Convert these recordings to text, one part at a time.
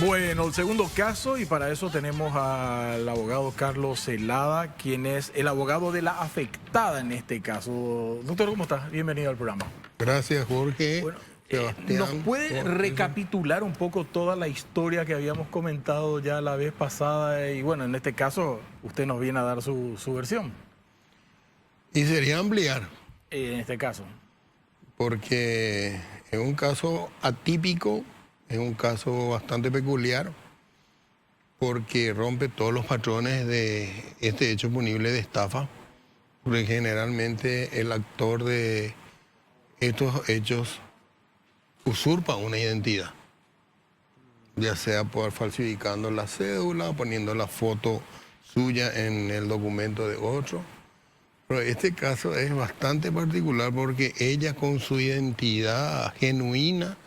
Bueno, el segundo caso, y para eso tenemos al abogado Carlos Celada, quien es el abogado de la afectada en este caso. Doctor, ¿cómo está? Bienvenido al programa. Gracias, Jorge. Bueno, Sebastián, ¿nos puede recapitular un poco toda la historia que habíamos comentado ya la vez pasada? Y bueno, en este caso, usted nos viene a dar su versión. Y sería ampliar, En este caso. porque es un caso atípico, es un caso bastante peculiar, porque rompe todos los patrones de este hecho punible de estafa, porque generalmente el actor de estos hechos usurpa una identidad, ya sea por falsificando la cédula, poniendo la foto suya en el documento de otro. Pero este caso es bastante particular porque ella con su identidad genuina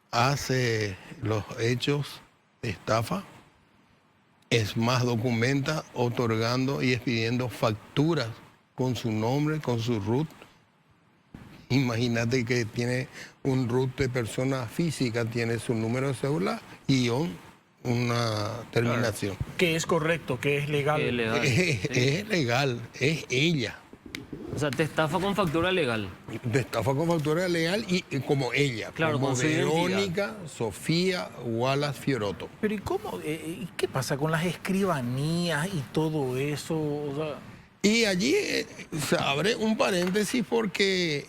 hace los hechos de estafa. Es más, documenta otorgando y expidiendo facturas con su nombre, con su RUT. Imagínate que tiene un RUT de persona física, tiene su número de cédula y una terminación. Que es correcto, que es legal. Es legal. Es legal, es ella. O sea, te estafa con factura legal. De estafa con factura legal y como ella, Claro, como con su Verónica Sofía Wallace Fiorotto. Pero ¿y cómo? ¿Y qué pasa con las escribanías y todo eso? O sea, Y allí se abre un paréntesis porque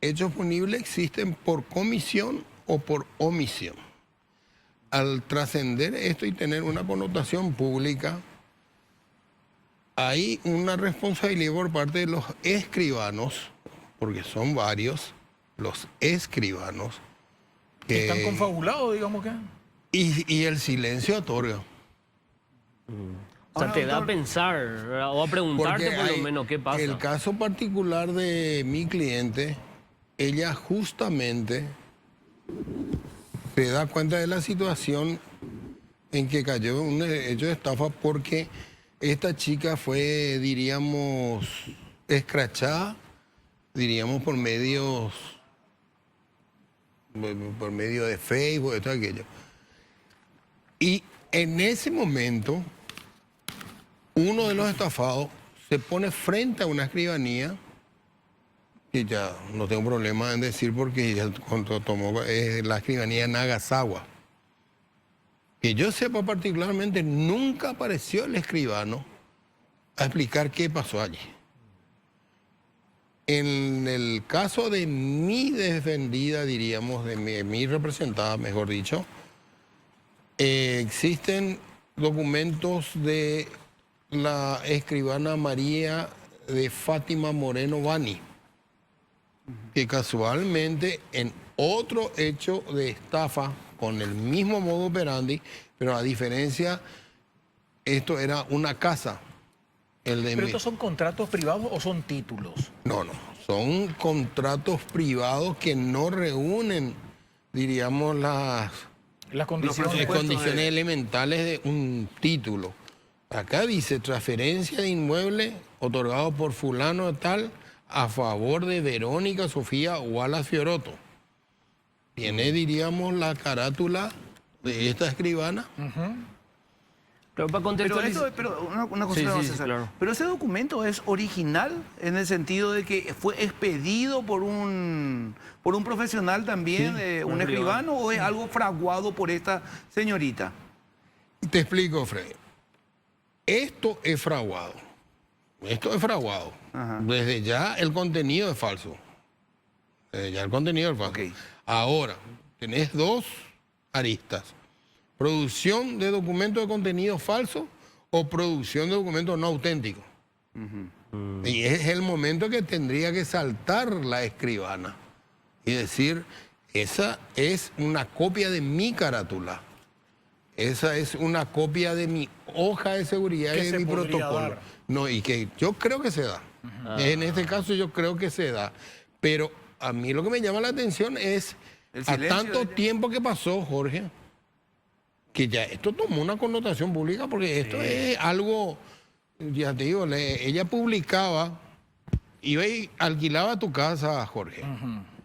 hechos punibles existen por comisión o por omisión. Al trascender esto y tener una connotación pública, hay una responsabilidad por parte de los escribanos, porque son varios, los escribanos. que- están confabulados, digamos que. y el silencio otorga. O sea, Ahora, te da a doctor, pensar, ¿verdad? O a preguntarte Porque por lo hay- menos qué pasa. El caso particular de mi cliente, ella justamente se da cuenta de la situación en que cayó en un hecho de estafa porque esta chica fue, diríamos, escrachada, diríamos, por medio de Facebook, esto y aquello. Y en ese momento, uno de los estafados se pone frente a una escribanía, que ya no tengo problema en decir porque ya cuando tomó la escribanía Nagasawa. Que yo sepa particularmente, nunca apareció el escribano a explicar qué pasó allí. En el caso de mi defendida, diríamos, de mi representada, mejor dicho, existen documentos de la escribana María de Fátima Moreno Bani, que casualmente en otro hecho de estafa con el mismo modo operandi, pero a diferencia, esto era una casa. ¿Pero estos son contratos privados o son títulos? No, son contratos privados que no reúnen, diríamos, las Las condiciones elementales de un título. Acá dice transferencia de inmueble otorgado por fulano de tal a favor de Verónica Sofía Wallace Fiorotto. Tiene, diríamos, la carátula de esta escribana. Pero para contextualizar... Pero una cosa, Sí, vamos a sí, hacer. claro. Pero ese documento es original en el sentido de que fue expedido por un profesional también, un un escribano, o es algo fraguado por esta señorita. Te explico, Fred. Esto es fraguado. Esto es fraguado. Ajá. Desde ya el contenido es falso. Desde ya el contenido es falso. Ok. Ahora, tenés dos aristas. Producción de documentos de contenido falso o producción de documentos no auténticos. Y es el momento que tendría que saltar la escribana y decir, esa es una copia de mi carátula. Esa es una copia de mi hoja de seguridad ¿Qué y de se mi podría protocolo. dar? No, y que yo creo que se da. En este caso yo creo que se da. Pero a mí lo que me llama la atención es El a silencio tanto de ella. tiempo que pasó, Jorge, que ya esto tomó una connotación pública porque esto es algo, ya te digo, ella publicaba, iba y alquilaba tu casa, Jorge.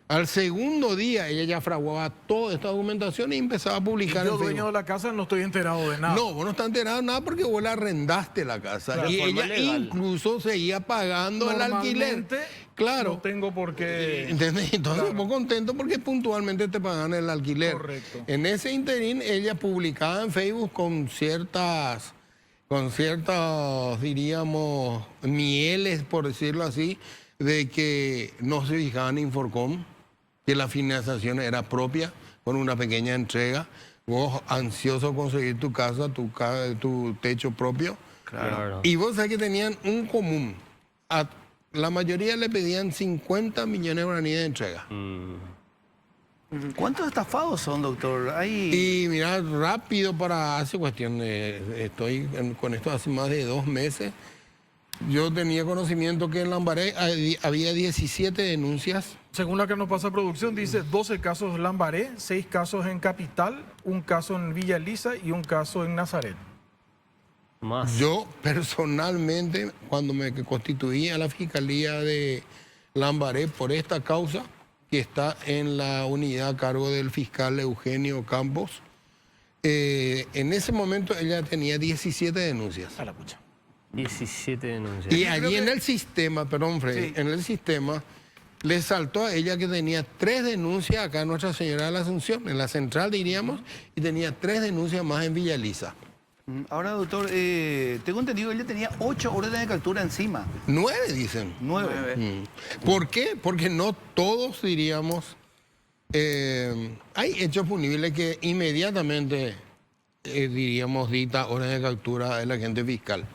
Al segundo día ella ya fraguaba toda esta documentación y empezaba a publicar Yo, en dueño Facebook. de la casa, no estoy enterado de nada. No, vos no estás enterado de nada porque vos le arrendaste la casa. Claro, y de forma ella legal. incluso seguía pagando el alquiler. Normalmente, Claro. no tengo por qué. ¿Entendés? Entonces Claro. vos contento porque puntualmente te pagan el alquiler. Correcto. En ese interín ella publicaba en Facebook con ciertas, diríamos, mieles, por decirlo así, de que no se fijaban en Inforcom, que la financiación era propia, con una pequeña entrega. Vos ansioso conseguir tu casa, tu techo propio. Claro. Y vos sabés que tenían un común. La mayoría le pedían 50 millones de guaraníes de entrega. ¿Cuántos estafados son, doctor? Hay... Y mira, rápido hace cuestión de, con esto hace más de 2 meses. Yo tenía conocimiento que en Lambaré había 17 denuncias. Según la que nos pasa producción, dice 12 casos en Lambaré, 6 casos en Capital, un caso en Villa Elisa y un caso en Nazaret. Más. Yo personalmente, cuando me constituí a la Fiscalía de Lambaré por esta causa, que está en la unidad a cargo del fiscal Eugenio Campos, en ese momento ella tenía 17 denuncias. A la pucha. 17 denuncias. Y allí en el sistema, perdón, Freddy, Sí. en el sistema le saltó a ella que tenía 3 denuncias acá en Nuestra Señora de la Asunción, en la central diríamos, y tenía 3 denuncias más en Villa Elisa. Ahora, doctor, tengo entendido que ella tenía 8 órdenes de captura encima. 9 dicen. 9. ¿Por qué? Porque no todos diríamos, hay hechos punibles que inmediatamente diríamos dicta orden de captura del agente fiscal.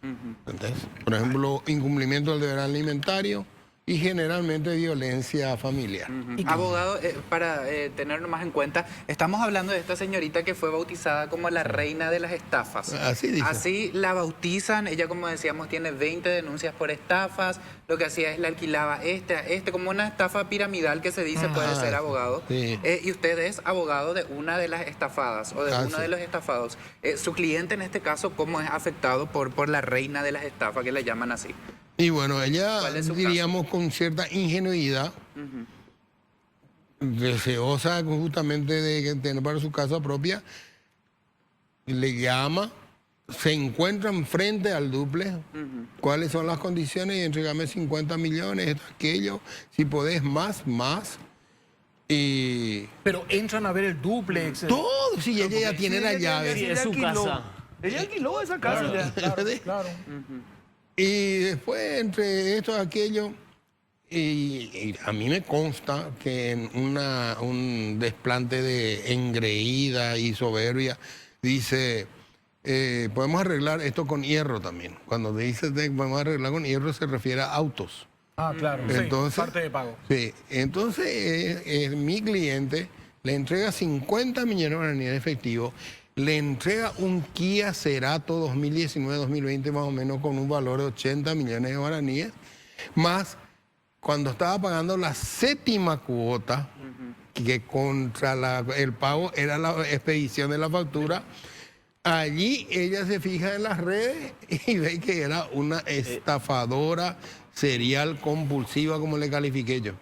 ¿Entendés? Por ejemplo, incumplimiento del deber alimentario y generalmente violencia familiar. Abogado, para tenerlo más en cuenta, estamos hablando de esta señorita que fue bautizada como la reina de las estafas. Así dice. Así la bautizan, ella como decíamos tiene 20 denuncias por estafas, lo que hacía es le alquilaba a este, como una estafa piramidal que se dice puede ser abogado. Sí. Y usted es abogado de una de las estafadas o de uno sí. de los estafados. Su cliente en este caso, ¿cómo es afectado por la reina de las estafas que le llaman así? Y bueno, ella, ¿Cuál es su diríamos, con cierta ingenuidad, deseosa justamente de tener para su casa propia, le llama, se encuentran frente al duple, cuáles son las condiciones, y entregame 50 millones, esto, aquello, si podés más. Y Pero entran a ver el duplex. todo, si ella ya tiene la llave. Sí, es su casa. Ella alquiló esa casa ya. Claro. Y después, entre esto y aquello, y a mí me consta que en un desplante de engreída y soberbia, dice, podemos arreglar esto con hierro también. Cuando dice podemos arreglar con hierro, se refiere a autos. Ah, claro. Sí, Entonces, parte de pago. Sí, entonces mi cliente le entrega 50 millones de guaraníes de efectivo, le entrega un Kia Cerato 2019-2020 más o menos con un valor de 80 millones de guaraníes, más cuando estaba pagando la 7ª cuota, que contra el pago era la expedición de la factura, allí ella se fija en las redes y ve que era una estafadora serial compulsiva, como le califiqué yo.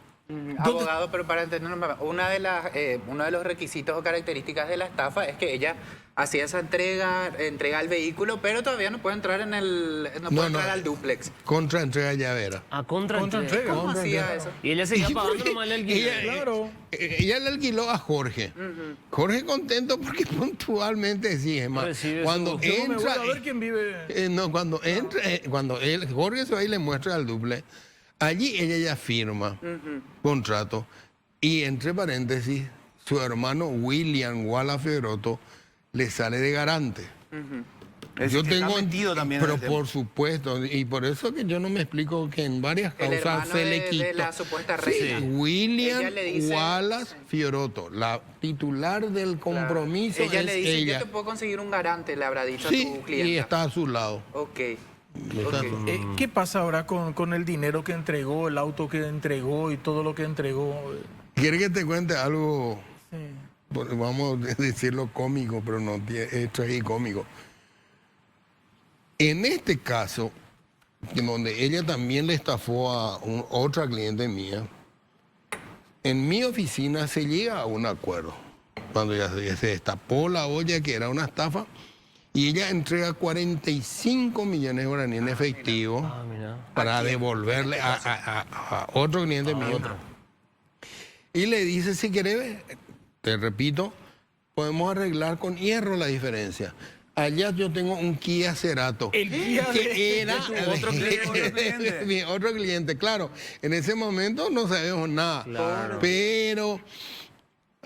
Abogado, pero para entenderlo, uno de los requisitos o características de la estafa es que ella hacía esa entrega al vehículo, pero todavía no puede entrar entrar al duplex. Contra entrega llavera. A contra Contraentrega. ¿Cómo hacía eso? Y ella seguía pagando nomás el alquiler. Claro. Ella le alquiló a Jorge. Jorge contento porque puntualmente sí, es más. Recibe Cuando su- Yo no me voy entra, a ver quién vive. cuando entra, Jorge se va y le muestra al duple, allí ella ya firma contrato y entre paréntesis su hermano William Wallace Figueroa le sale de garante. Yo tengo metido también en pero el tema. por supuesto, y por eso que yo no me explico que en varias El causas hermano se le de quitó. la supuesta Sí, reina. William Ella le dice- Wallace Fioroto, la titular del compromiso Ella es le dice, ella. yo te puedo conseguir un garante, le habrá dicho a Sí, tu cliente. y está a su lado. Ok. Está a su lado. ¿Qué pasa ahora con el dinero que entregó, el auto que entregó y todo lo que entregó? ¿Quiere que te cuente algo? Sí. Bueno, vamos a decirlo cómico, pero no es tragicómico. En este caso, en donde ella también le estafó a otra cliente mía, en mi oficina se llega a un acuerdo. Cuando ya se destapó la olla, que era una estafa, y ella entrega 45 millones de guaraníes en efectivo Mira. para devolverle a otro cliente mío. Y le dice, si querés, te repito, podemos arreglar con hierro la diferencia. Allá yo tengo un Kia Cerato. El Kia que era otro cliente. mi otro cliente. Claro, en ese momento no sabemos nada. Claro. Pero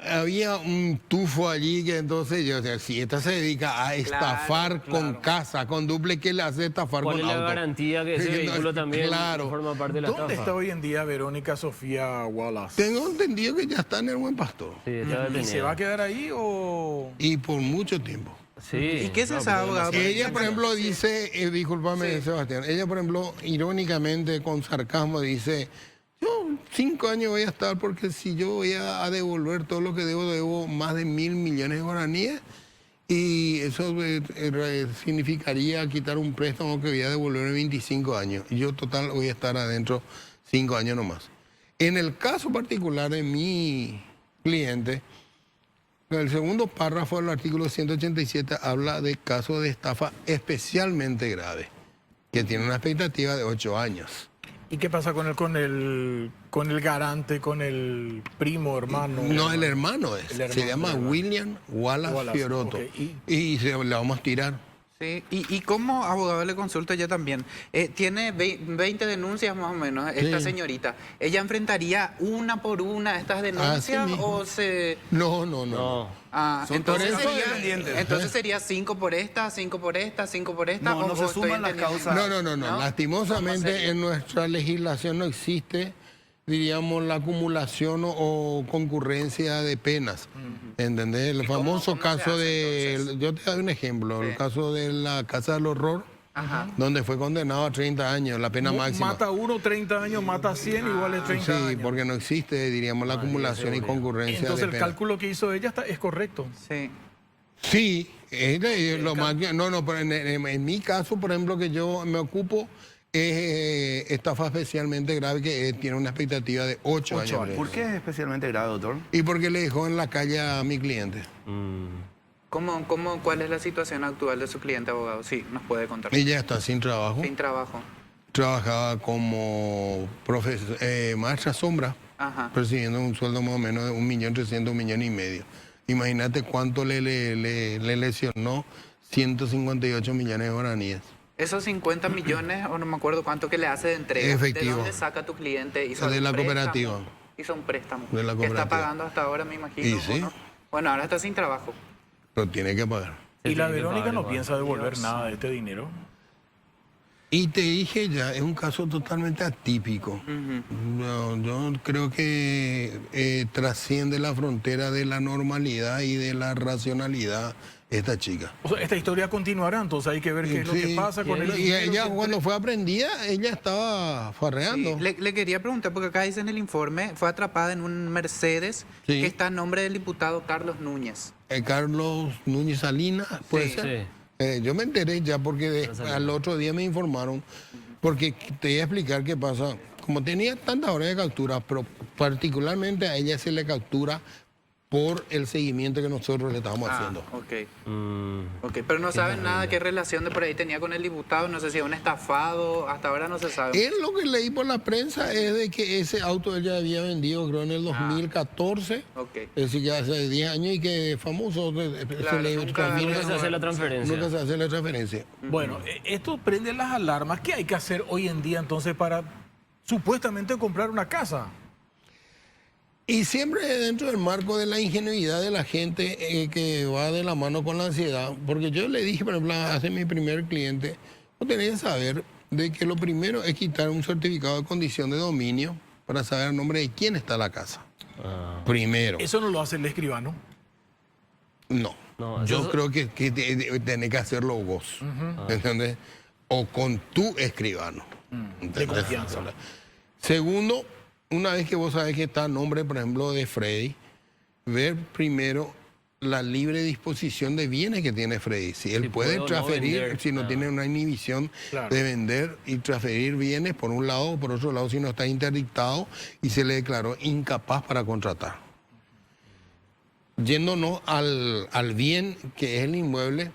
había un tufo allí que entonces yo decía, si esta se dedica a estafar con casa, con duple, ¿qué le hace estafar ¿Cuál con es la auto? garantía que ese vehículo también Claro. forma parte de la ¿Dónde estafa? está hoy en día Verónica Sofía Wallace? Tengo entendido que ya está en el Buen Pastor. Sí, está ¿Y se detenida. va a quedar ahí o...? Y por mucho tiempo. Sí. ¿Y qué se sabe, abogado? Ella, por ejemplo, dice, discúlpame, Sí. Sebastián, ella, por ejemplo, irónicamente, con sarcasmo, dice, yo 5 años voy a estar porque si yo voy a devolver todo lo que debo más de 1.000 millones de guaraníes y eso significaría quitar un préstamo que voy a devolver en 25 años. Y yo total voy a estar adentro 5 años nomás. En el caso particular de mi cliente, el segundo párrafo del artículo 187 habla de casos de estafa especialmente graves, que tiene una expectativa de 8 años. ¿Y qué pasa con el garante, con el primo, hermano? No, el hermano es. El hermano, se llama el hermano. William Wallace Fiorotto. ok. Y le vamos a tirar. Sí, y como abogado le consulto yo también, tiene 20 denuncias más o menos esta Sí. señorita. ¿Ella enfrentaría una por una estas denuncias mismo. o se...? No. No. Son entonces todos sería, independientes. entonces sería 5 por esta, 5 por esta, 5 por esta. No, no se estoy suman las entendiendo? causas. No. ¿No? Lastimosamente ¿Cómo en nuestra legislación no existe, diríamos, la acumulación o concurrencia de penas. ¿Entendés? El ¿Y cómo famoso se caso hace, de... entonces? Yo te doy un ejemplo. Sí. El caso de la Casa del Horror, Ajá. donde fue condenado a 30 años, la pena máxima. Mata uno 30 años, mata 100, igual es 30 Sí, años. porque no existe, diríamos, la acumulación y concurrencia Entonces de el penas. cálculo que hizo ella es correcto. Sí. Sí, es lo más... No, pero en mi caso, por ejemplo, que yo me ocupo, es estafa especialmente grave que tiene una expectativa de 8 años. años. ¿Por qué es especialmente grave, doctor? Y porque le dejó en la calle a mi cliente. ¿Cuál es la situación actual de su cliente, abogado? Sí, nos puede contar. Ella está sin trabajo. Sin trabajo. Trabajaba como maestra sombra, Ajá. percibiendo un sueldo más o menos de 1.300.000, 1,5 millones. Imagínate cuánto le lesionó 158 millones de guaraníes. Esos 50 millones, o no me acuerdo cuánto que le hace de entrega. Efectivo. ¿De dónde saca tu cliente? ¿Hizo De algún la préstamo? cooperativa. Hizo un préstamo. De la Que cooperativa. está pagando hasta ahora, me imagino. Y ¿o sí. no? Bueno, ahora está sin trabajo. Pero tiene que pagar. Y la tiene que Verónica pagar no igual. piensa devolver nada de este dinero. Y te dije ya, es un caso totalmente atípico. No, yo creo que trasciende la frontera de la normalidad y de la racionalidad esta chica. O sea, esta historia continuará, entonces hay que ver qué es lo que Sí. pasa con el Y dinero. ella cuando fue aprendida, ella estaba farreando. Sí, le quería preguntar, porque acá dice en el informe, fue atrapada en un Mercedes Sí. que está a nombre del diputado Carlos Núñez. Carlos Núñez Salinas, puede Sí. ser. Yo me enteré ya porque al otro día me informaron, porque te voy a explicar qué pasa. Como tenía tantas horas de captura, pero particularmente a ella se le captura por el seguimiento que nosotros le estábamos haciendo. Ok, pero no saben nada qué relación de por ahí tenía con el diputado, no sé si es un estafado, hasta ahora no se sabe. Él lo que leí por la prensa es de que ese auto ella había vendido, creo, en el 2014. Ok. Es decir, que hace 10 años y que es famoso. Claro, nunca se hace la transferencia. Nunca se hace la transferencia. Bueno, esto prende las alarmas. ¿Qué hay que hacer hoy en día entonces para supuestamente comprar una casa? Y siempre dentro del marco de la ingenuidad de la gente que va de la mano con la ansiedad. Porque yo le dije, por ejemplo, hace mi primer cliente, vos tenés que saber de que lo primero es quitar un certificado de condición de dominio para saber a nombre de quién está la casa. Primero. Eso no lo hace el escribano. No. No, Yo eso- creo que tenés que hacerlo vos. ¿Entendés? O con tu escribano. De confianza. Segundo, una vez que vos sabés que está a nombre, por ejemplo, de Freddy, ver primero la libre disposición de bienes que tiene Freddy. Si él Si puede puede o no transferir, vender, si no tiene una inhibición Claro. de vender y transferir bienes por un lado, o por otro lado, si no está interdictado y se le declaró incapaz para contratar. Yéndonos al bien que es el inmueble,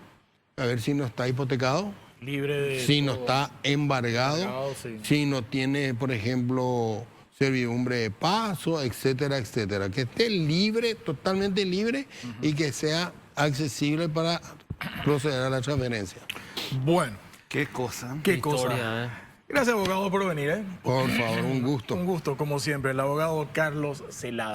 a ver si no está hipotecado, Libre de si no todo. está embargado, Embargado, sí. si no tiene, por ejemplo, servidumbre de paso, etcétera, etcétera. Que esté libre, totalmente libre y que sea accesible para proceder a la transferencia. Bueno, Qué cosa. qué Historia, cosa. ¿eh? Gracias, abogado, por venir. Por favor, un gusto. Un gusto, como siempre, el abogado Carlos Celada.